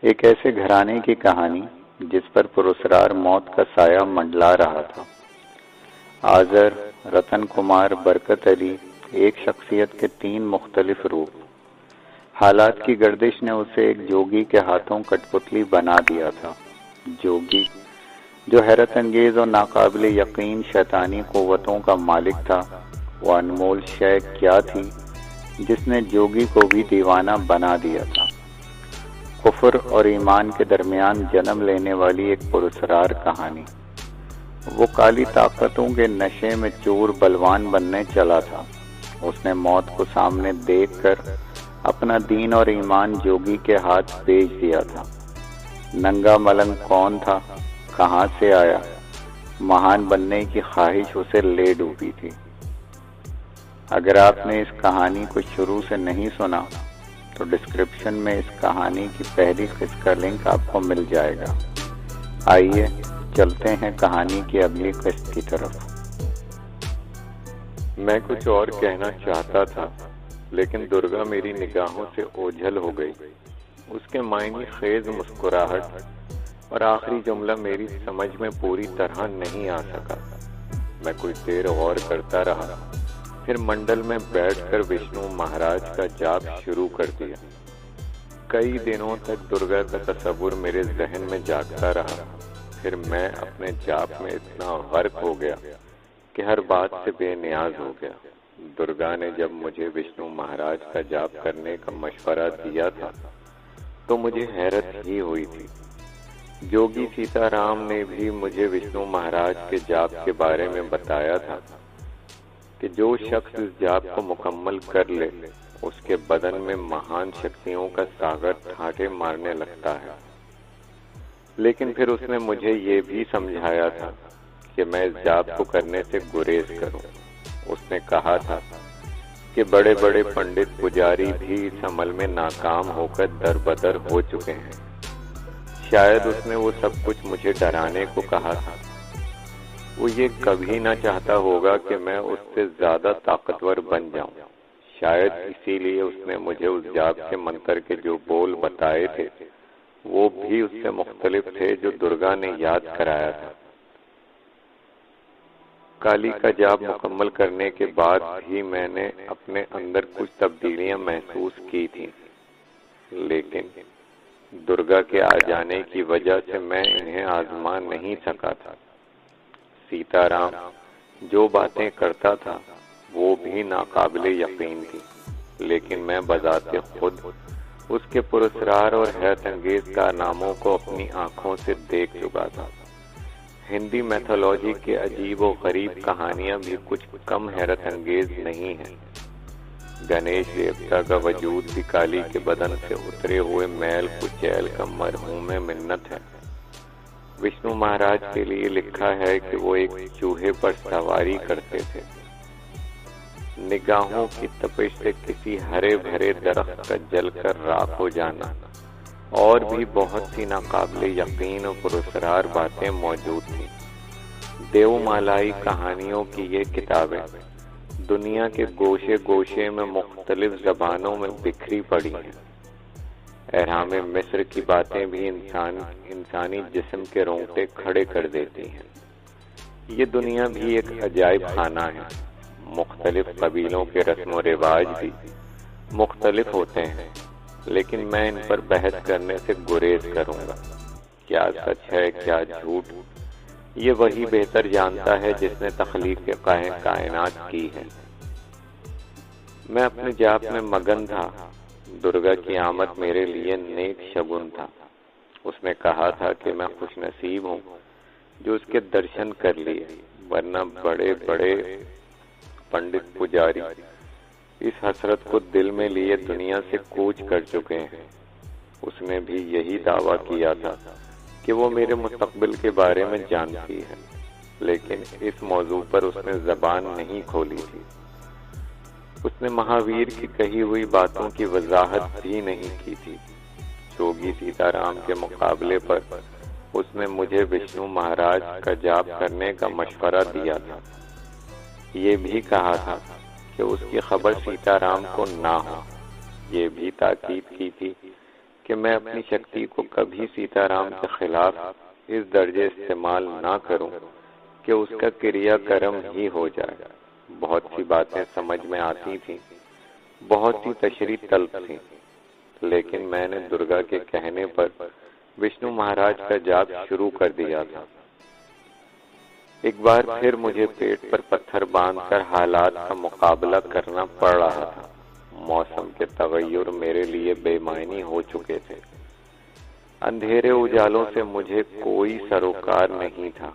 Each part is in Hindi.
एक ऐसे घराने की कहानी जिस पर पुरस्कार मौत का साया मंडला रहा था। आजर, रतन कुमार, बरकत अली, एक शख्सियत के तीन मुख्तलिफ रूप। हालात की गर्दिश ने उसे एक जोगी के हाथों कठपुतली बना दिया था। जोगी जो हैरत अंगेज और नाकाबिले यकीन शैतानी कुव्वतों का मालिक था। वो अनमोल शय क्या थी जिसने जोगी को भी दीवाना बना दिया था। कुफ्र और ईमान के दरमियान जन्म लेने वाली एक पुरस्कार कहानी। वो काली ताकतों के नशे में चूर बलवान बनने चला था। उसने मौत को सामने देखकर अपना दीन और ईमान जोगी के हाथ बेच दिया था। नंगा मलंग कौन था, कहां से आया, महान बनने की ख्वाहिश उसे ले डूबी थी। अगर आपने इस कहानी को शुरू से नहीं सुना तो डिस्क्रिप्शन में इस कहानी की पहली किस्त का लिंक आपको मिल जाएगा। आइए चलते हैं कहानी की अगली किस्त की तरफ। मैं कुछ और कहना चाहता था, लेकिन दुर्गा मेरी निगाहों से ओझल हो गई। उसके मायने खेज मुस्कुराहट और आखिरी जुमला मेरी समझ में पूरी तरह नहीं आ सका। मैं कुछ देर गौर करता रहा, फिर मंडल में बैठकर विष्णु महाराज का जाप शुरू कर दिया। कई दिनों तक दुर्गा का तस्वुर मेरे जहन में जागता रहा। फिर मैं अपने जाप में इतना गर्क हो गया कि हर बात से बेनियाज हो गया। दुर्गा ने जब मुझे विष्णु महाराज का जाप करने का मशवरा दिया था तो मुझे हैरत ही हुई थी। जोगी सीताराम ने भी मुझे विष्णु महाराज के जाप के बारे में बताया था कि जो शख्स इस जाप को मुकम्मल कर ले उसके बदन में महान शक्तियों का सागर ठाठे मारने लगता है। लेकिन फिर उसने मुझे ये भी समझाया था कि मैं इस जाप को करने से गुरेज करूं। उसने कहा था कि बड़े बड़े पंडित पुजारी भी इस अमल में नाकाम होकर दरबदर हो चुके हैं। शायद उसने वो सब कुछ मुझे डराने को कहा था। वो ये कभी ना चाहता होगा कि मैं उससे ज्यादा ताकतवर बन जाऊं। शायद इसीलिए उसने मुझे उस जाप के मंत्र के जो बोल बताए थे वो भी उससे मुख्तलिफ थे जो दुर्गा ने याद कराया था। काली का जाप मुकम्मल करने के बाद भी मैंने अपने अंदर कुछ तब्दीलियां महसूस की थी, लेकिन दुर्गा के आ जाने की वजह से मैं इन्हें आजमा नहीं सका था। सीताराम जो बातें करता था वो भी नाकाबिले यकीन थी, लेकिन मैं बजाते खुद उसके पुरस्कार और हैरत अंगेज कारनामों को अपनी आंखों से देख चुका था। हिंदी मैथोलॉजी के अजीब और गरीब कहानियां भी कुछ कम हैरत अंगेज नहीं हैं। गणेश देवता का वजूद भी काली के बदन से उतरे हुए मैल कुचैल का मरहूम मिन्नत है। विष्णु महाराज के लिए लिखा है कि वो एक चूहे पर सवारी करते थे। निगाहों की तपिश से किसी हरे भरे दरख्त का जलकर राख हो जाना और भी बहुत सी नाकाबिले यकीन और पुरस्कार बातें मौजूद थी। देवमालाई कहानियों की ये किताबें दुनिया के गोशे गोशे में मुख्तलिफ जबानों में बिखरी पड़ी हैं। एहराम मिस्र की बातें भी इंसानी जिस्म के रोंगटे खड़े कर देती हैं। ये दुनिया भी एक अजायब खाना है। मुख्तलिफ कबीलों के रस्म व रिवाज भी मुख्तलिफ होते हैं, लेकिन मैं इन पर बहस करने से गुरेज करूंगा। क्या सच है क्या झूठ, ये वही बेहतर जानता है जिसने तख्लीक कायनात की है। मैं अपने जाप में मगन था। दुर्गा की आमद मेरे लिए नेक शगुन था। उसने कहा था कि मैं खुशनसीब हूँ जो उसके दर्शन कर लिए, वरना बड़े बड़े पंडित पुजारी इस हसरत को दिल में लिए दुनिया से कूच कर चुके हैं। उसने भी यही दावा किया था कि वो मेरे मुस्तकबिल के बारे में जानती है, लेकिन इस मौजू पर उसने जबान नहीं खोली थी। उसने महावीर की कही हुई बातों की वजाहत भी नहीं की थी। जोगी सीताराम के मुकाबले पर उसने मुझे विष्णु महाराज का जाप करने का मशवरा दिया था। ये भी कहा था कि उसकी खबर सीताराम को ना हो। ये भी ताकीद की थी कि मैं अपनी शक्ति को कभी सीताराम के खिलाफ इस दर्जे इस्तेमाल ना करूं कि उसका क्रियाकर्म ही हो जाए। बहुत सी बातें समझ में आती थीं, बहुत सी तशरीह तलब थी, लेकिन मैंने दुर्गा के कहने पर विष्णु महाराज का जाप शुरू कर दिया था। एक बार फिर मुझे पेट पर पत्थर बांधकर हालात का मुकाबला करना पड़ रहा था। मौसम के तगय्युर मेरे लिए बेमायनी हो चुके थे। अंधेरे उजालों से मुझे कोई सरोकार नहीं था।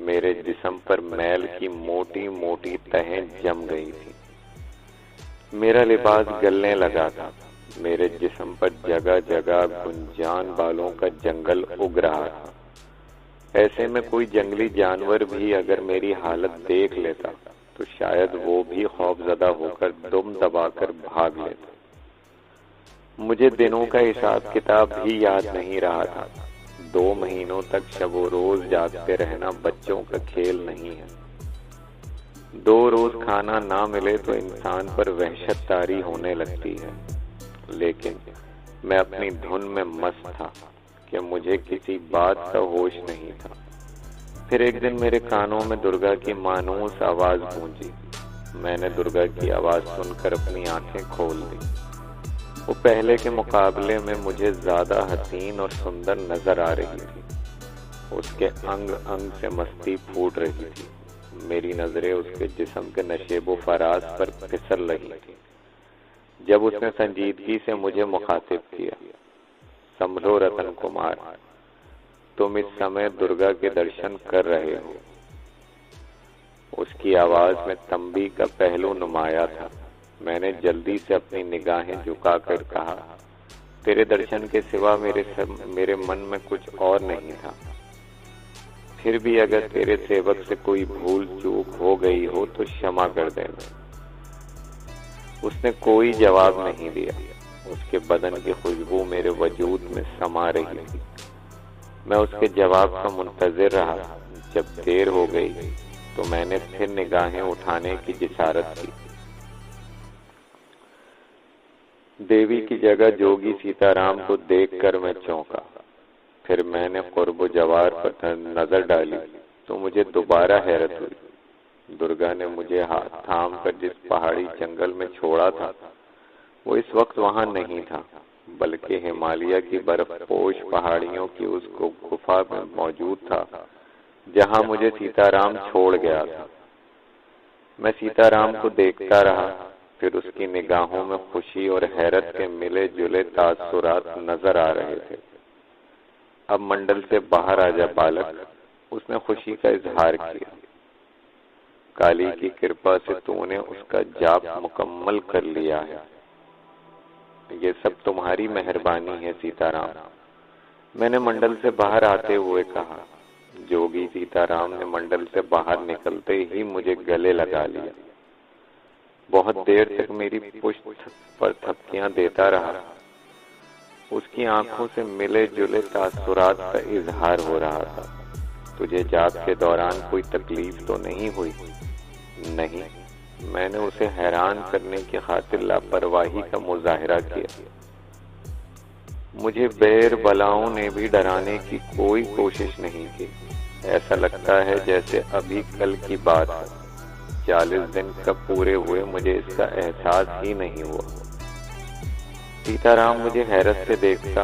मेरे जिस्म पर मैल की मोटी मोटी तहें जम गई थी। मेरा लिबास गलने लगा था। मेरे जिस्म पर जगह जगह गुंजान बालों का जंगल उग रहा था। ऐसे में कोई जंगली जानवर भी अगर मेरी हालत देख लेता तो शायद वो भी खौफजदा होकर दुम दबाकर भाग लेता। मुझे दिनों का हिसाब किताब भी याद नहीं रहा था। 2 महीनों तक शबो रोज जागते रहना बच्चों का खेल नहीं है। 2 रोज खाना ना मिले तो इंसान पर वहशत तारी होने लगती है। लेकिन मैं अपनी धुन में मस्त था कि मुझे किसी बात का होश नहीं था। फिर एक दिन मेरे कानों में दुर्गा की मानूस आवाज गूंजी। मैंने दुर्गा की आवाज सुनकर अपनी आंखें खोल दी। वो पहले के मुकाबले में मुझे ज्यादा हसीन और सुंदर नजर आ रही थी। उसके अंग अंग से मस्ती फूट रही थी। मेरी नजरें उसके जिस्म के नशेबो फराज पर फिसल रही थी। जब उसने संजीदगी से मुझे मुखातिब किया, संभलो रतन कुमार, तुम इस समय दुर्गा के दर्शन कर रहे हो। उसकी आवाज में तंबी का पहलू नुमाया था। मैंने जल्दी से अपनी निगाहें झुकाकर कहा, तेरे दर्शन के सिवा मेरे मन में कुछ और नहीं था। फिर भी अगर तेरे सेवक से कोई भूल चूक हो गई हो तो क्षमा कर देना। उसने कोई जवाब नहीं दिया। उसके बदन की खुशबू मेरे वजूद में समा रही थी। मैं उसके जवाब का मुंतजिर रहा। जब देर हो गई तो मैंने फिर निगाहें उठाने की जिसारत की। देवी की जगह जोगी सीताराम को देखकर मैं चौंका। फिर मैंने कुर्ब जवार पर नजर डाली तो मुझे दोबारा हैरत हुई। दुर्गा ने मुझे हाथ थाम कर जिस पहाड़ी जंगल में छोड़ा था वो इस वक्त वहां नहीं था, बल्कि हिमालय की बर्फपोश पहाड़ियों की उस गुफा में मौजूद था जहां मुझे सीताराम छोड़ गया था। मैं सीताराम को देखता रहा। फिर उसकी निगाहों में खुशी और हैरत के मिले जुले तासुरात नजर आ रहे थे। अब मंडल से बाहर आ जा बालक, उसने खुशी का इजहार किया। काली की कृपा से तूने उसका जाप मुकम्मल कर लिया है। ये सब तुम्हारी मेहरबानी है सीताराम, मैंने मंडल से बाहर आते हुए कहा। जोगी सीताराम ने मंडल से बाहर निकलते ही मुझे गले लगा लिया। बहुत देर तक मेरी पुश्त पर थपकियां देता रहा। उसकी आंखों से मिले जुले तासुरात का इजहार हो रहा था। तुझे जाप के दौरान कोई तकलीफ तो नहीं हुई? नहीं, मैंने उसे हैरान करने की खातिर लापरवाही का मुजाहिरा किया। मुझे बैर बलाओं ने भी डराने की कोई कोशिश नहीं की। ऐसा लगता है जैसे अभी कल की बात है। 40 दिन कब पूरे हुए मुझे इसका एहसास ही नहीं हुआ। सीताराम मुझे हैरत से देखता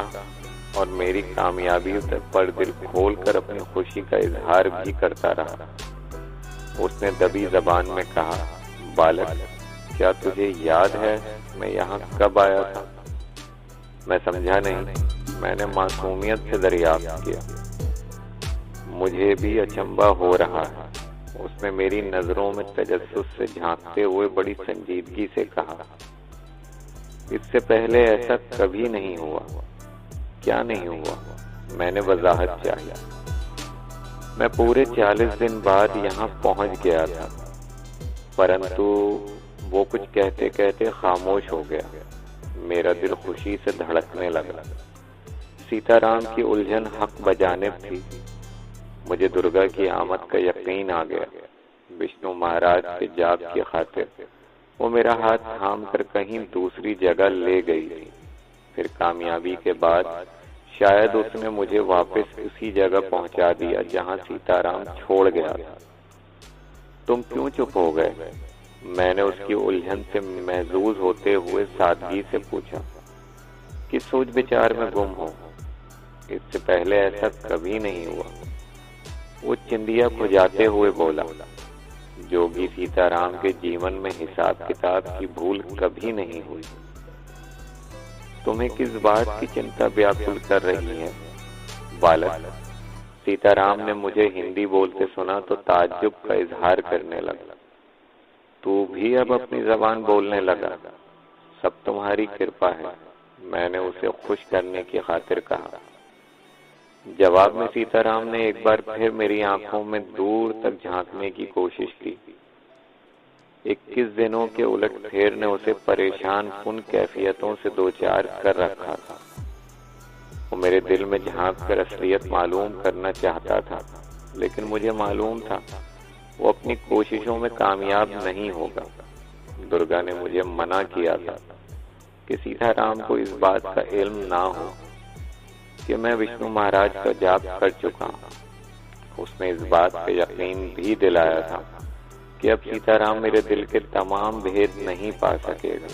और मेरी कामयाबी पर दिल खोलकर अपनी खुशी का इजहार भी करता रहा। उसने दबी जबान में कहा, बालक, क्या तुझे याद है मैं यहाँ कब आया था? मैं समझा नहीं। मैंने मासूमियत से दरियाफ्त किया। मुझे भी अचंबा हो रहा है। उसने मेरी नजरों में तजस्सुस से झांकते हुए बड़ी संजीदगी से कहा, इससे पहले ऐसा कभी नहीं हुआ। क्या नहीं हुआ? मैंने वजाहत चाहिए। मैं पूरे 40 दिन बाद यहाँ पहुँच गया था, परंतु वो कुछ कहते कहते खामोश हो गया। मेरा दिल खुशी से धड़कने लगा। सीताराम की उलझन हक बजानिब थी। मुझे दुर्गा की आमद का यकीन आ गया। विष्णु महाराज के जाप की खातिर वो मेरा हाथ थाम कर कहीं दूसरी जगह ले गई थी। फिर कामयाबी के बाद शायद उसने मुझे वापस उसी जगह पहुंचा दिया जहां सीताराम छोड़ गया था। तुम क्यों चुप हो गए? मैंने उसकी उलझन से महजूज होते हुए सादगी से पूछा। किस सोच विचार में गुम हो? इससे पहले ऐसा कभी नहीं हुआ। वो चिंदिया खुजाते हुए बोला। जोगी सीताराम के जीवन में हिसाब किताब की भूल कभी नहीं हुई। तुम्हें किस बात की चिंता व्याकुल कर रही है बालक? सीताराम ने मुझे हिंदी बोलते सुना तो ताज्जुब का इजहार करने लगा। तू भी अब अपनी जबान बोलने लगा? सब तुम्हारी कृपा है, मैंने उसे खुश करने की खातिर कहा। जवाब में सीताराम ने एक बार फिर मेरी आंखों में दूर तक झांकने की कोशिश की। 21 दिनों के उलट फेर ने उसे परेशान कुन कैफियतों से दो चार कर रखा था। वो मेरे दिल में झांक कर असलियत मालूम करना चाहता था, लेकिन मुझे मालूम था वो अपनी कोशिशों में कामयाब नहीं होगा। दुर्गा ने मुझे मना किया था कि सीताराम को इस बात का इल्म ना हो कि मैं विष्णु महाराज का जाप कर चुका हूँ। उसने इस बात पे यकीन भी दिलाया था कि अब सीताराम मेरे दिल के तमाम भेद नहीं पा सकेगा।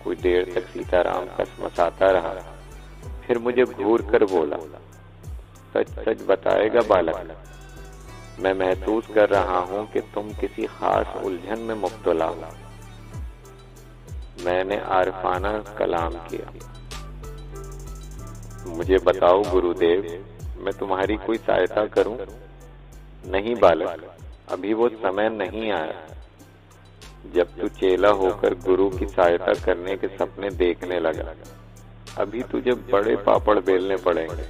कुछ देर तक सीताराम कसमसाता रहा, फिर मुझे घूर कर बोला, सच सच बताएगा बालक? मैं महसूस कर रहा हूँ कि तुम किसी खास उलझन में मुब्तला हो। मैंने आरफाना कलाम किया। मुझे बताओ गुरुदेव, मैं तुम्हारी कोई सहायता करूं? नहीं बालक, अभी वो समय नहीं आया। जब तू चेला होकर गुरु की सहायता करने के सपने देखने लगा, अभी तुझे बड़े पापड़ बेलने पड़ेंगे,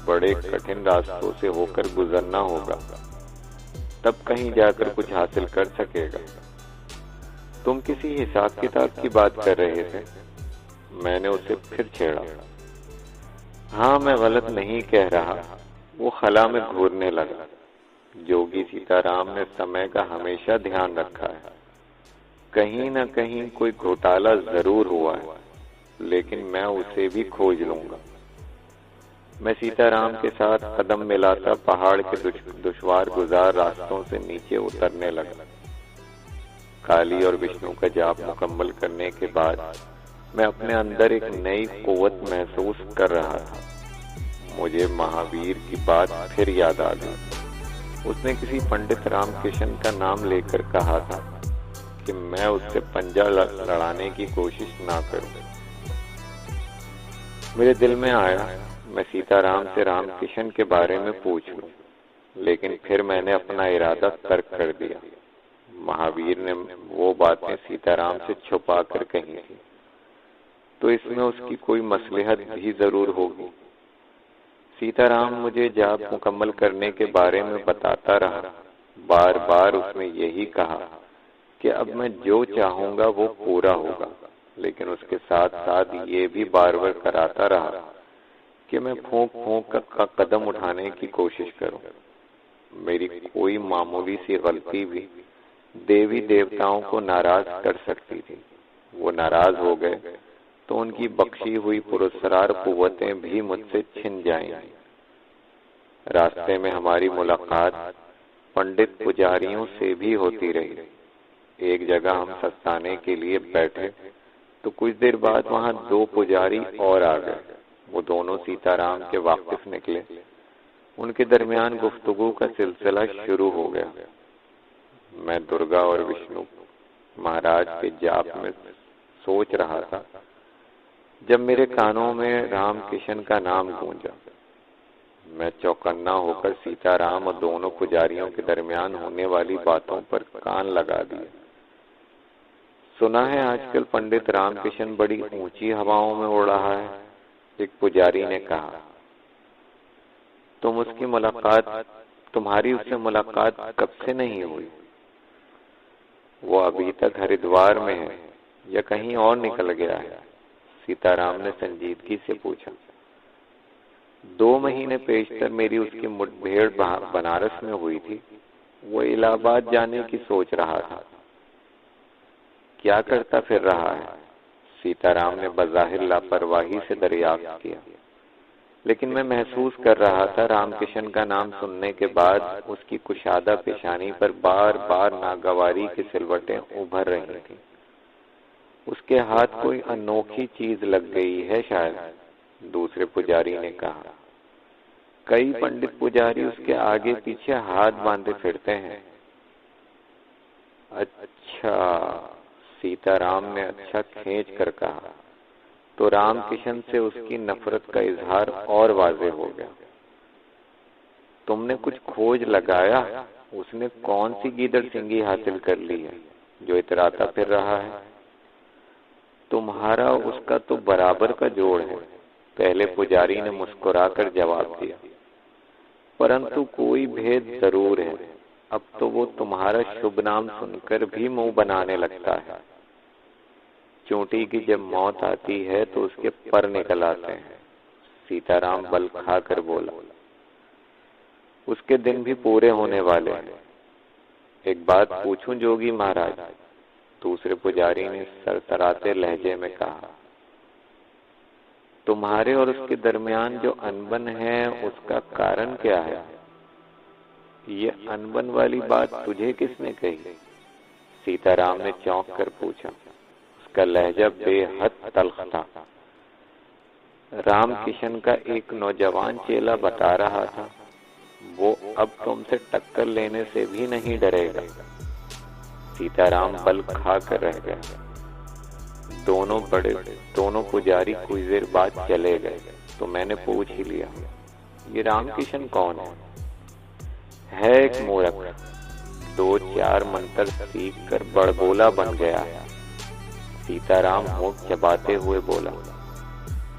बड़े कठिन रास्तों से होकर गुजरना होगा, तब कहीं जाकर कुछ हासिल कर सकेगा। तुम किसी हिसाब किताब की बात कर रहे थे? मैंने उसे फिर छेड़ा। हाँ, मैं गलत नहीं कह रहा। वो खला में घूरने लगा। जोगी सीताराम ने समय का हमेशा ध्यान रखा है। कहीं न कहीं कोई घोटाला जरूर हुआ है, लेकिन मैं उसे भी खोज लूंगा। मैं सीताराम के साथ कदम मिलाता पहाड़ के दुश्वार गुजार रास्तों से नीचे उतरने लगा। काली और विष्णु का जाप मुकम्मल करने के बाद मैं अपने अंदर एक नई कुव्वत महसूस कर रहा था। मुझे महावीर की बात फिर याद आ गई। उसने किसी पंडित रामकिशन का नाम लेकर कहा था कि मैं उससे पंजा लड़ाने की कोशिश ना करूं। मेरे दिल में आया मैं सीताराम से रामकिशन के बारे में पूछ लूं, लेकिन फिर मैंने अपना इरादा तर्क कर दिया। महावीर ने वो बातें सीताराम से छुपा कर कही थी, तो इसमें उसकी कोई मसलहत भी जरूर होगी। सीताराम मुझे जाप मुकम्मल करने के बारे में बताता रहा। बार बार उसने यही कहा कि अब मैं जो चाहूंगा वो पूरा होगा, लेकिन उसके साथ साथ ये भी बार बार कराता रहा कि मैं फूंक फूंक का कदम उठाने की कोशिश करूं। मेरी कोई मामूली सी गलती भी देवी देवताओं को नाराज कर सकती थी। वो नाराज हो गए तो उनकी बख्शी हुई पुरस्कार कुव्वतें भी मुझसे छिन जाएंगी। रास्ते में हमारी मुलाकात पंडित पुजारियों से भी होती रही। एक जगह हम सस्ताने के लिए बैठे तो कुछ देर बाद वहां 2 पुजारी और आ गए। वो दोनों सीताराम के वाकिफ निकले। उनके दरमियान गुफ्तगू का सिलसिला शुरू हो गया। मैं दुर्गा और विष्णु महाराज के जाप में सोच रहा था जब मेरे कानों में रामकिशन का नाम गूंजा। मैं चौकन्ना होकर सीताराम और दोनों पुजारियों के दरमियान होने वाली बातों पर कान लगा दिया। सुना है आजकल पंडित रामकिशन बड़ी ऊंची हवाओं में उड़ रहा है, एक पुजारी ने कहा। तुम्हारी उससे मुलाकात कब से नहीं हुई? वो अभी तक हरिद्वार में है या कहीं और निकल गया है? सीताराम ने संजीदगी से पूछा। 2 महीने पेशतर मेरी उसकी मुठभेड़ बनारस में हुई थी। वो इलाहाबाद जाने की सोच रहा था। क्या करता फिर रहा है? सीताराम ने बज़ाहिर लापरवाही से दरियाफ्त किया, लेकिन मैं महसूस कर रहा था रामकिशन का नाम सुनने के बाद उसकी कुशादा पेशानी पर बार बार नागवारी की सिलवटें उभर रही थीं। उसके हाथ कोई अनोखी चीज लग गई है शायद, दूसरे पुजारी ने कहा। कई पंडित पुजारी उसके आगे पीछे हाथ बांधे फिरते हैं। अच्छा, सीताराम ने अच्छा खींच कर कहा, तो रामकिशन से उसकी नफरत का इजहार और वाज़ेह हो गया। तुमने कुछ खोज लगाया? उसने कौन सी गीदड़ सिंगी हासिल कर ली है जो इतराता फिर रहा है? तुम्हारा उसका तो बराबर का जोड़ है, पहले पुजारी ने मुस्कुराकर जवाब दिया। परंतु कोई भेद जरूर है, अब तो वो तुम्हारा शुभ नाम सुनकर भी मुंह बनाने लगता है। चोटी की जब मौत आती है तो उसके पर निकल आते हैं, सीताराम बल खाकर बोला। उसके दिन भी पूरे होने वाले हैं। एक बात पूछूं जोगी महाराज? दूसरे पुजारी ने सरसराते लहजे में कहा। तुम्हारे और उसके दरमियान जो अनबन है उसका कारण क्या है? ये अनबन वाली बात तुझे किसने कही? सीताराम ने चौंक कर पूछा। उसका लहजा बेहद तल्ख था। रामकिशन का एक नौजवान चेला बता रहा था, वो अब तुमसे टक्कर लेने से भी नहीं डरेगा। सीताराम बल खा कर रह गया। दोनों पुजारी कुछ देर बाद चले गए तो मैंने पूछ ही लिया, ये रामकिशन कौन है? एक मूर्ख, 2-4 मंत्र सीख कर बड़बोला बन गया है। सीताराम होंठ चबाते हुए बोला।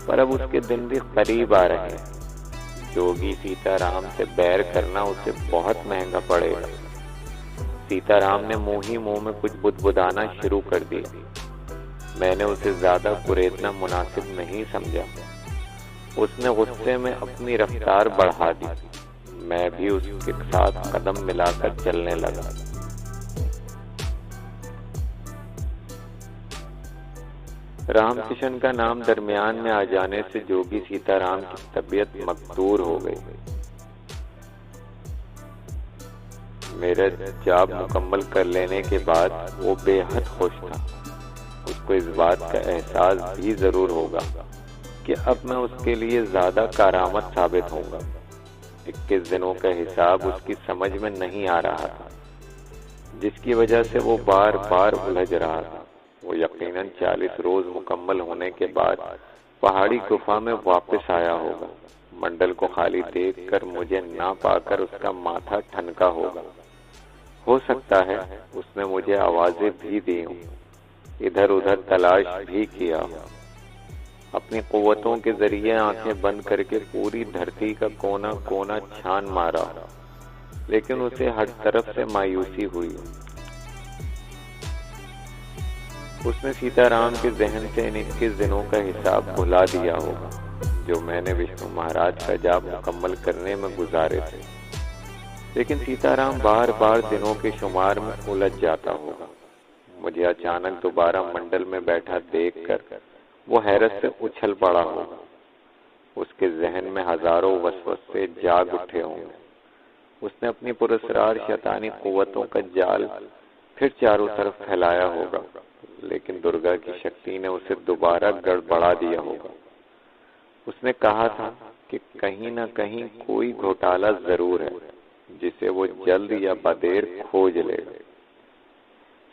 पर अब उसके दिन भी करीब आ रहे हैं। जोगी सीताराम से बैर करना उसे बहुत महंगा पड़ेगा। सीताराम ने मुंह ही मुंह में कुछ बुदबुदाना शुरू कर दिया। मैंने उसे ज्यादा कुरेदना मुनासिब नहीं समझा। उसने गुस्से में अपनी रफ्तार बढ़ा दी। मैं भी उसके साथ कदम मिलाकर चलने लगा। रामकिशन का नाम दरमियान में आ जाने से जोगी सीताराम की तबीयत मकदूर हो गई। मेरा जाप मुकम्मल कर लेने के बाद वो बेहद खुश था। उसको इस बात का एहसास भी जरूर होगा कि अब मैं उसके लिए ज्यादा कारामद साबित होऊंगा। 21 दिनों का हिसाब उसकी समझ में नहीं आ रहा था, जिसकी वजह से वो बार बार उलझ रहा था। वो यकीनन 40 रोज मुकम्मल होने के बाद पहाड़ी गुफा में वापस आया होगा। मंडल को खाली देखकर मुझे ना पाकर उसका माथा ठनका होगा। हो सकता है उसने मुझे आवाजें भी दी हों, इधर उधर तलाश भी किया हो। अपनी कुव्वतों के जरिए आंखें बंद करके पूरी धरती का कोना कोना छान मारा हो, लेकिन उसे हर तरफ से मायूसी हुई। उसने सीताराम के जहन से इन 21 दिनों का हिसाब भुला दिया होगा जो मैंने विष्णु महाराज का जाप मुकम्मल करने में गुजारे थे। लेकिन सीताराम बार बार दिनों के शुमार में उलझ जाता होगा। मुझे अचानक दोबारा मंडल में बैठा देखकर वो हैरत से उछल पड़ा होगा। उसके जहन में हजारों वसवसे जाग उठे होंगे। उसने अपनी पुरस्कार शैतानी कुव्वतों का जाल फिर चारों तरफ फैलाया होगा, लेकिन दुर्गा की शक्ति ने उसे दोबारा गड़बड़ा दिया होगा। उसने कहा था कि कहीं न कहीं कोई घोटाला जरूर है जिसे वो जल्द या बदेर खोज लेगा।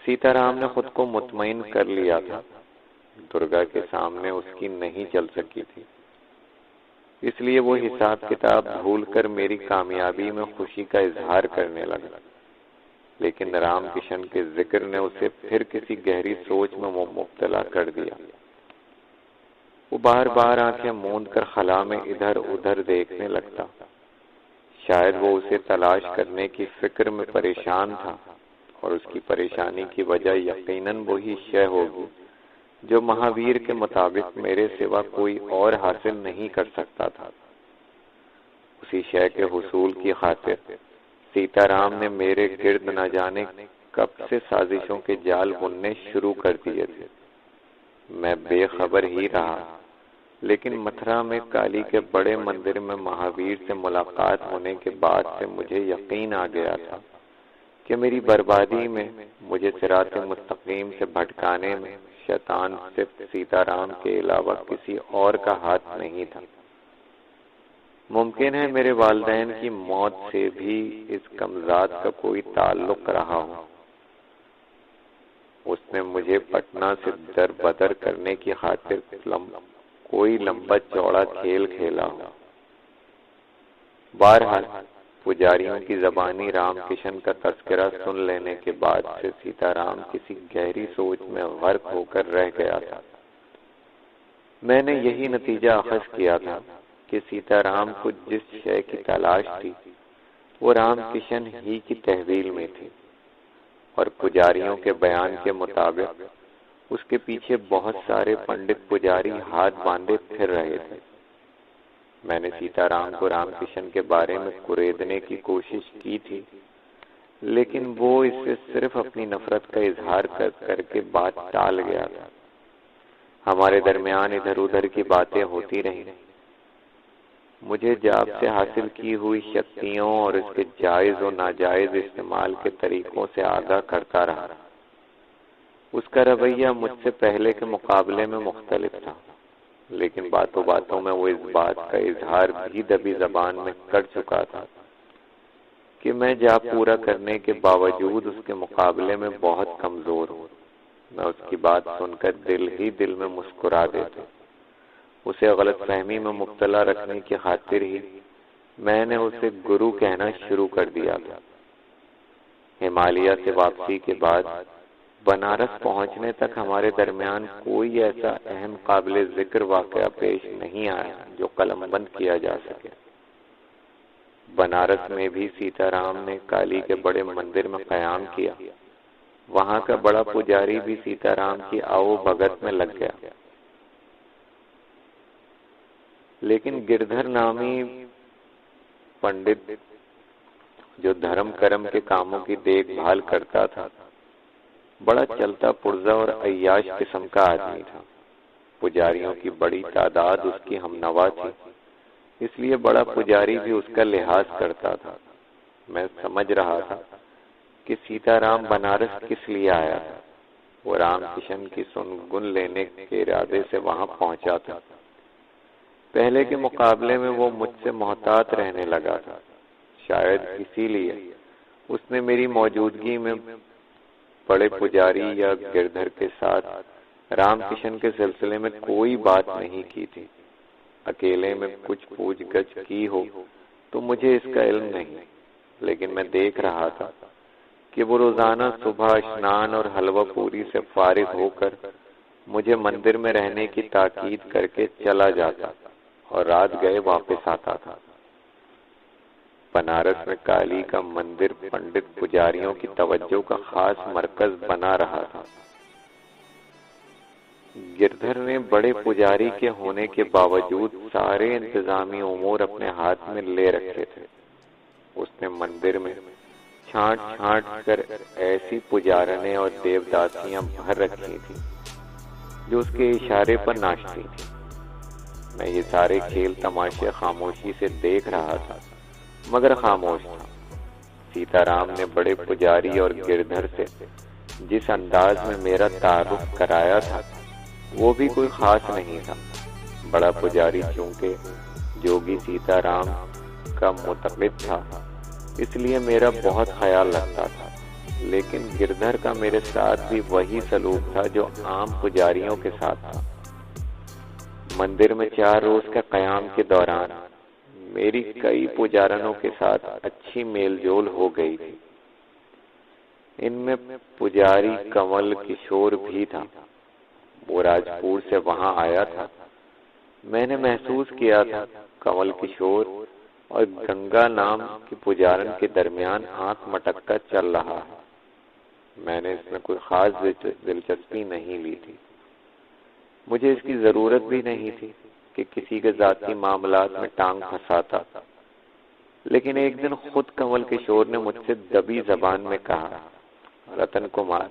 सीताराम ने खुद को मुतमईन कर लिया था। दुर्गा के सामने उसकी नहीं चल सकी थी, इसलिए वो हिसाब किताब भूलकर मेरी कामयाबी में खुशी का इजहार करने लगा। लेकिन रामकिशन के जिक्र ने उसे फिर किसी गहरी सोच में मुब्तला कर दिया। वो बार बार आंखें मूंद कर खला में इधर उधर देखने लगता। शायद वो उसे तलाश करने की फिक्र में परेशान था, और उसकी परेशानी की वजह यकीनन वही शय होगी जो महावीर के मुताबिक मेरे सिवा कोई और हासिल नहीं कर सकता था। उसी शय के हुसूल की खातिर सीताराम ने मेरे गिर्द न जाने कब से साजिशों के जाल बुनने शुरू कर दिए थे। मैं बेखबर ही रहा, लेकिन मथुरा में काली के बड़े मंदिर में महावीर से मुलाकात होने के बाद से मुझे यकीन आ गया था कि मेरी बर्बादी में, मुझे सिरात मुस्तकीम से भटकाने में शैतान सिर्फ सीताराम के अलावा किसी और का हाथ नहीं था। मुमकिन है मेरे वालिदैन की मौत से भी इस कमजात का कोई ताल्लुक रहा हो। उसने मुझे पटना से दर बदर करने की खातिर कोई लंबा चौड़ा खेल खेला हो। बहरहाल पुजारियों की जबानी रामकिशन का तस्करा सुन लेने के बाद से सीताराम किसी गहरी सोच में गर्क होकर रह गया था। मैंने यही नतीजा अखज़ किया था कि सीताराम को जिस शय की तलाश थी वो रामकिशन ही की तहवील में थी, और पुजारियों के बयान के मुताबिक उसके पीछे बहुत सारे पंडित पुजारी हाथ बांधे फिर रहे थे। मैंने सीताराम को रामकिशन के बारे में कुरेदने की कोशिश की थी, लेकिन वो इससे सिर्फ अपनी नफरत का इजहार करके बात टाल गया था। हमारे दरमियान इधर उधर की बातें होती रहीं। मुझे जाप से हासिल की हुई शक्तियों और इसके जायज और नाजायज इस्तेमाल के तरीकों से आगाह करता रहा। उसका रवैया मुझसे पहले के मुकाबले में मुख्तलिफ था, लेकिन बातों बातों में वो इस बात का इजहार भी दबी जबान में कर चुका था कि मैं जाप पूरा करने के बावजूद उसके मुकाबले में बहुत कमजोर हूँ। मैं उसकी बात सुनकर दिल ही दिल में मुस्कुरा देता। उसे गलतफहमी में मुब्तला रखने की खातिर ही मैंने उसे गुरु कहना शुरू कर दिया था। हिमालय से वापसी के बाद बनारस पहुंचने तक हमारे दरमियान कोई ऐसा अहम काबिल जिक्र वाक़या पेश नहीं आया जो कलमबंद किया जा सके। बनारस में भी सीताराम ने काली के बड़े मंदिर में क़याम किया। वहां का बड़ा पुजारी भी सीताराम की आओ भगत में लग गया, लेकिन गिरधर नामी पंडित जो धर्म कर्म के कामों की देखभाल करता था, बड़ा चलता पुर्जा और अय्याश किस्म का आदमी था। पुजारियों की बड़ी तादाद उसकी हमनवा थी, इसलिए बड़ा पुजारी भी उसका लिहाज करता था। मैं समझ रहा था कि सीताराम बनारस किस लिए आया था। वो रामकिशन की सुनगुन लेने के इरादे से वहां पहुंचा था। पहले के मुकाबले में वो मुझसे मोहतात रहने लगा था। शायद इसीलिए उसने मेरी मौजूदगी में बड़े पुजारी या गिरधर के साथ रामकिशन के सिलसिले में कोई बात नहीं की थी। अकेले में कुछ पूछगछ की हो तो मुझे इसका इल्म नहीं, लेकिन मैं देख रहा था कि वो रोजाना सुबह स्नान और हलवा पूरी से फारिग होकर मुझे मंदिर में रहने की ताकीद करके चला जाता और रात गए वापस आता था। बनारस में काली का मंदिर पंडित पुजारियों की तवज्जो का खास मरकज बना रहा था। गिरधर ने बड़े पुजारी के होने के बावजूद सारे इंतजामी उमूर अपने हाथ में ले रखे थे। उसने मंदिर में छांट छांट कर ऐसी पुजारने और देवदासियां भर रखी थी जो उसके इशारे पर नाचती थी। मैं ये सारे खेल तमाशे खामोशी से देख रहा था, मगर खामोश था। सीताराम ने बड़े पुजारी और गिरधर से जिस अंदाज में मेरा तारुफ कराया था वो भी कोई खास नहीं था। बड़ा पुजारी चूंकि जोगी सीताराम का मुतक़िद था, इसलिए मेरा बहुत ख्याल रखता था, लेकिन गिरधर का मेरे साथ भी वही सलूक था जो आम पुजारियों के साथ था। मंदिर में 4 रोज का क़याम के दौरान मेरी कई पुजारनों के साथ अच्छी मेलजोल हो गई थी। इनमें पुजारी कंवल किशोर भी था। वो राजपुर से वहां आया था। मैंने महसूस किया था कंवल किशोर और गंगा नाम की पुजारन के दरमियान आंख मटकता चल रहा है। मैंने इसमें कोई खास दिलचस्पी नहीं ली थी। मुझे इसकी जरूरत भी नहीं थी कि किसी के जाती मामलात में टांग फंसाता। लेकिन एक दिन खुद कंवल किशोर ने मुझसे दबी जबान में कहा, रतन कुमार,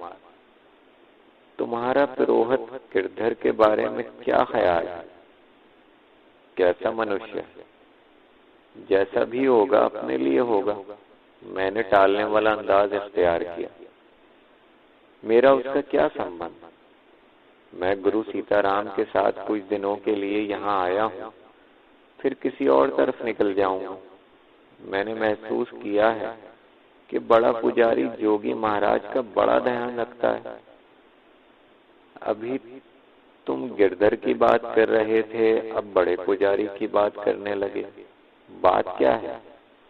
तुम्हारा पुरोहित गिरधर के बारे में क्या ख्याल है? कैसा मनुष्य है? जैसा भी होगा अपने लिए होगा। मैंने टालने वाला अंदाज इख्तियार किया। मेरा उसका क्या संबंध? मैं गुरु सीताराम के साथ कुछ दिनों के लिए यहाँ आया हूँ, फिर किसी और तरफ निकल जाऊंगा। मैंने महसूस किया है कि बड़ा पुजारी जोगी महाराज का बड़ा ध्यान रखता है। अभी तुम गिरधर की बात कर रहे थे, अब बड़े पुजारी की बात करने लगे। बात क्या है?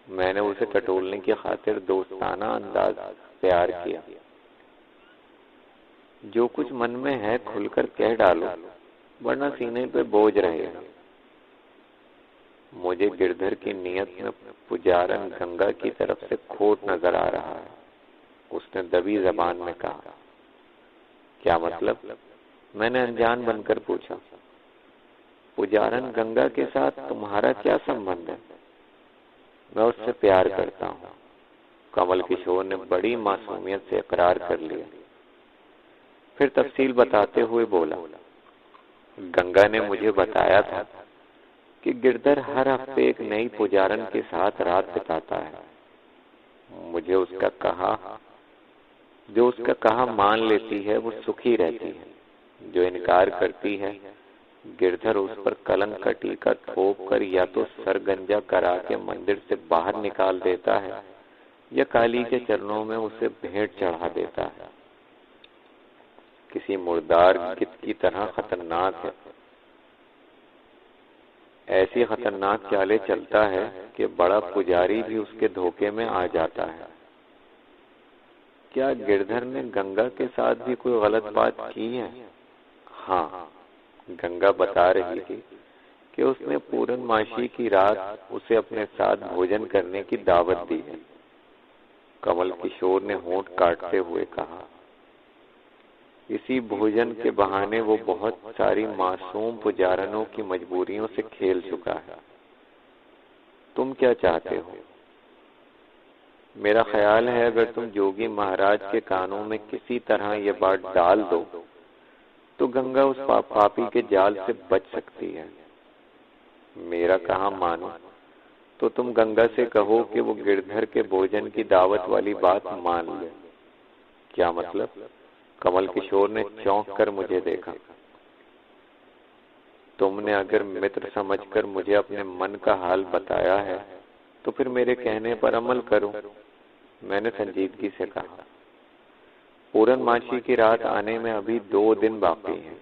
मैंने उसे टटोलने की खातिर दोस्ताना अंदाज तैयार किया। जो कुछ मन में है खुलकर कह डालो, वरना सीने पे बोझ रहेगा। मुझे गिरधर की नीयत में पुजारन गंगा की तरफ से खोट नजर आ रहा है। उसने दबी जबान में कहा। क्या मतलब? मैंने अनजान बनकर पूछा। पुजारन गंगा के साथ तुम्हारा क्या संबंध है? मैं उससे प्यार करता हूँ। कमल किशोर ने बड़ी मासूमियत से इकरार कर लिया। फिर तफसील बताते हुए बोला, गंगा ने मुझे बताया था कि गिरधर हर हफ्ते एक नई पुजारन के साथ रात बिताता है। मुझे उसका कहा मान लेती है वो सुखी रहती है। जो इनकार करती है, गिरधर उस पर कलंक का टीका थोप कर या तो सरगंजा करा के मंदिर से बाहर निकाल देता है या काली के चरणों में उसे भेंट चढ़ा देता है। किसी मुर्दार गिद्ध की तरह खतरनाक है। ऐसी खतरनाक चालें चलता है कि बड़ा पुजारी भी उसके धोखे में आ जाता है। क्या गिरधर ने गंगा के साथ भी कोई गलत बात की है? हाँ, गंगा बता रही थी कि उसने पूर्णमासी की रात उसे अपने साथ भोजन करने की दावत दी है। कमल किशोर ने होंठ काटते हुए कहा, इसी भोजन के बहाने वो बहुत सारी मासूम पुजारनों की मजबूरियों से खेल चुका है। तुम क्या चाहते हो? मेरा ख्याल है अगर तुम जोगी महाराज के कानों में किसी तरह ये बात डाल दो तो गंगा उस पापी के जाल से बच सकती है। मेरा कहा मानो तो तुम गंगा से कहो कि वो गिरधर के भोजन की दावत वाली बात मान ले। क्या मतलब? कमल किशोर ने चौंक कर मुझे देखा। तुमने अगर मित्र समझकर मुझे अपने मन का हाल बताया है तो फिर मेरे कहने पर अमल करो, मैंने संजीदगी से कहा। पूर्णमासी की रात आने में अभी 2 दिन बाकी हैं।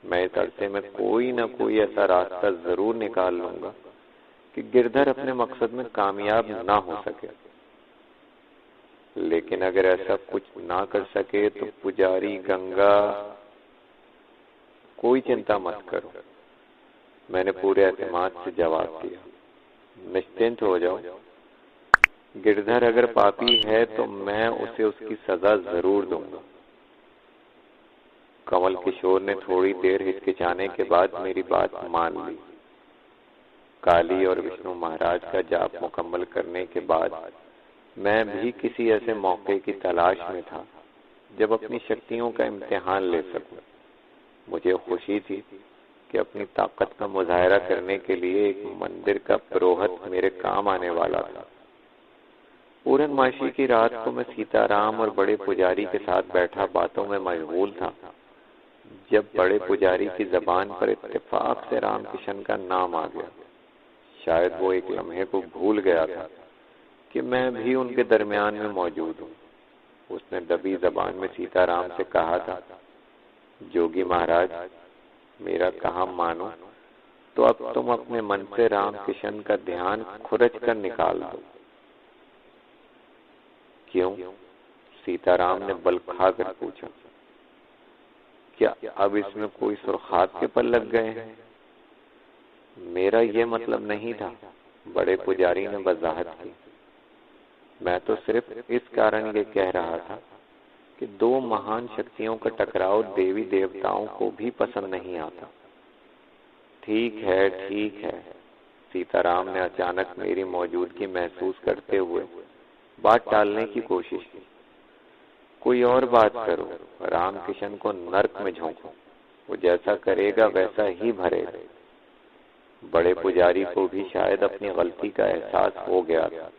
मैं इस अरसे में कोई न कोई ऐसा रास्ता जरूर निकाल लूंगा कि गिरधर अपने मकसद में कामयाब ना हो सके। लेकिन अगर ऐसा कुछ ना कर सके तो पुजारी गंगा, कोई चिंता मत करो, मैंने पूरे एतमाद से जवाब दिया। निश्चिंत हो जाओ, गिरधर अगर पापी है तो मैं उसे उसकी सजा जरूर दूंगा। कमल किशोर ने थोड़ी देर हिचकिचाने के बाद मेरी बात मान ली। काली और विष्णु महाराज का जाप मुकम्मल करने के बाद मैं भी किसी ऐसे मौके की तलाश में था जब अपनी शक्तियों का इम्तिहान ले सकूं। मुझे खुशी थी कि अपनी ताकत का मुजाहरा करने के लिए एक मंदिर का पुरोहित मेरे काम आने वाला था। पूर्णमासी की रात को मैं सीताराम और बड़े पुजारी के साथ बैठा बातों में मशगूल था जब बड़े पुजारी की जबान पर इत्तेफाक से रामकिशन का नाम आ गया। शायद वो एक लम्हे को भूल गया था कि मैं भी उनके दरमियान में मौजूद हूँ। उसने दबी जबान में सीताराम से कहा था, जोगी महाराज, मेरा कहा मानो तो अब तुम अपने मन से रामकिशन का ध्यान खुरच कर निकाल दो। क्यों? सीताराम ने बल खाकर पूछा। क्या अब इसमें कोई सुर्खात के पल लग गए हैं? मेरा ये मतलब नहीं था, बड़े पुजारी ने वजाहत की। मैं तो सिर्फ इस कारण ये कह रहा था कि 2 महान शक्तियों का टकराव देवी देवताओं को भी पसंद नहीं आता। ठीक है, सीताराम ने अचानक मेरी मौजूदगी महसूस करते हुए बात टालने की कोशिश की। कोई और बात करो, रामकिशन को नर्क में झोंको, वो जैसा करेगा वैसा ही भरेगा। बड़े पुजारी को भी शायद अपनी गलती का एहसास हो गया था।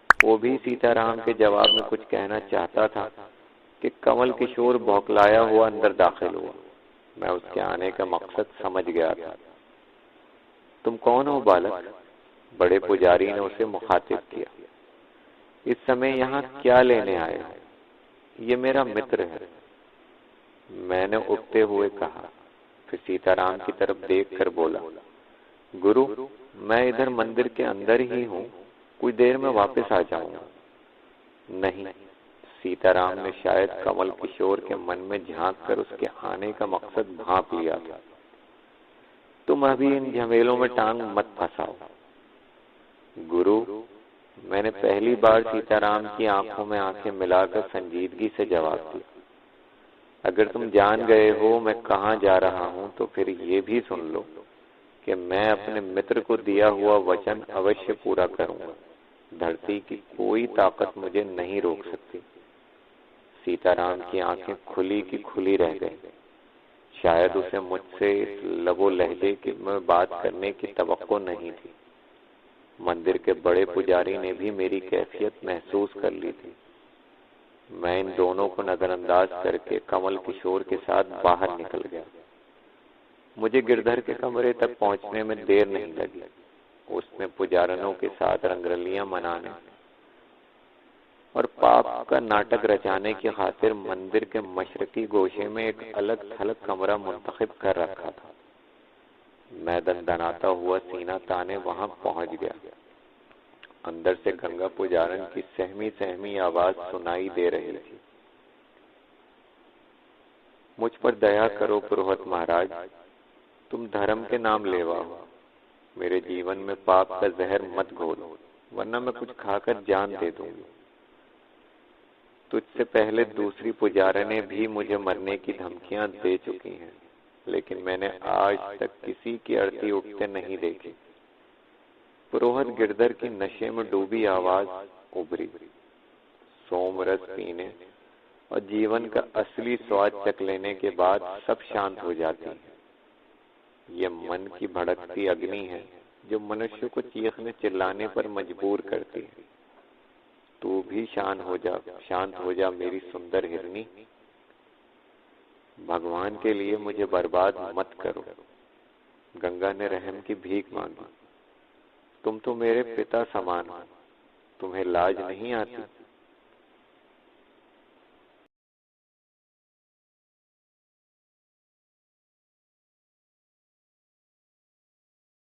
वो भी सीताराम के जवाब में कुछ कहना चाहता था कि कमल किशोर बौखलाया हुआ अंदर दाखिल हुआ। मैं उसके आने का मकसद समझ गया था। तुम कौन हो बालक? बड़े पुजारी ने उसे मुखातिब किया। इस समय यहाँ क्या लेने आए हो? ये मेरा मित्र है, मैंने उठते हुए कहा। फिर सीताराम की तरफ देखकर बोला, गुरु, मैं इधर मंदिर के अंदर ही हूँ, कुछ देर में वापस आ जाऊंगा। नहीं, सीताराम ने शायद कमल किशोर के मन में झांक कर उसके आने का मकसद भांप लिया था। तुम अभी इन झमेलों में टांग मत फंसाओ। गुरु, मैंने पहली बार सीताराम की आंखों में आंखें मिलाकर संजीदगी से जवाब दिया। अगर तुम जान गए हो मैं कहाँ जा रहा हूँ तो फिर ये भी सुन लो कि मैं अपने मित्र को दिया हुआ वचन अवश्य पूरा करूंगा। धरती की कोई ताकत मुझे नहीं रोक सकती। सीताराम की आंखें खुली की खुली रह गई। शायद उसे मुझसे इस लबो लहजे में बात करने की तवक्को नहीं थी। मंदिर के बड़े पुजारी ने भी मेरी कैफियत महसूस कर ली थी। मैं इन दोनों को नजरअंदाज करके कमल किशोर के साथ बाहर निकल गया। मुझे गिरधर के कमरे तक पहुंचने में देर नहीं लगी। उसने पुजारनों के साथ रंगरलियां मनाने और पाप का नाटक रचाने की खातिर मंदिर के मशरकी गोशे में एक अलग थलग कमरा मुंतखब कर रखा था। मैं दनदनाता हुआ सीना ताने वहां पहुंच गया। अंदर से गंगा पुजारन की सहमी सहमी आवाज सुनाई दे रही थी। मुझ पर दया करो पुरोहित महाराज, तुम धर्म के नाम लेवा हो। मेरे जीवन में पाप का जहर मत घोलो, वरना मैं कुछ खाकर जान दे दूंगी। तुझसे पहले दूसरी पुजारनें भी मुझे मरने की धमकियां दे चुकी हैं, लेकिन मैंने आज तक किसी की अर्थी उठते नहीं देखी। पुरोहित गिरधर की नशे में डूबी आवाज उभरी। सोमरस पीने और जीवन का असली स्वाद चख लेने के बाद सब शांत हो जाती है। ये मन की भड़कती अग्नि है जो मनुष्य को चीखने चिल्लाने पर मजबूर करती है। तू भी शांत हो जा मेरी सुंदर हिरनी। भगवान के लिए मुझे बर्बाद मत करो। गंगा ने रहम की भीख मांगी। तुम तो मेरे पिता समान हो, तुम्हें लाज नहीं आती?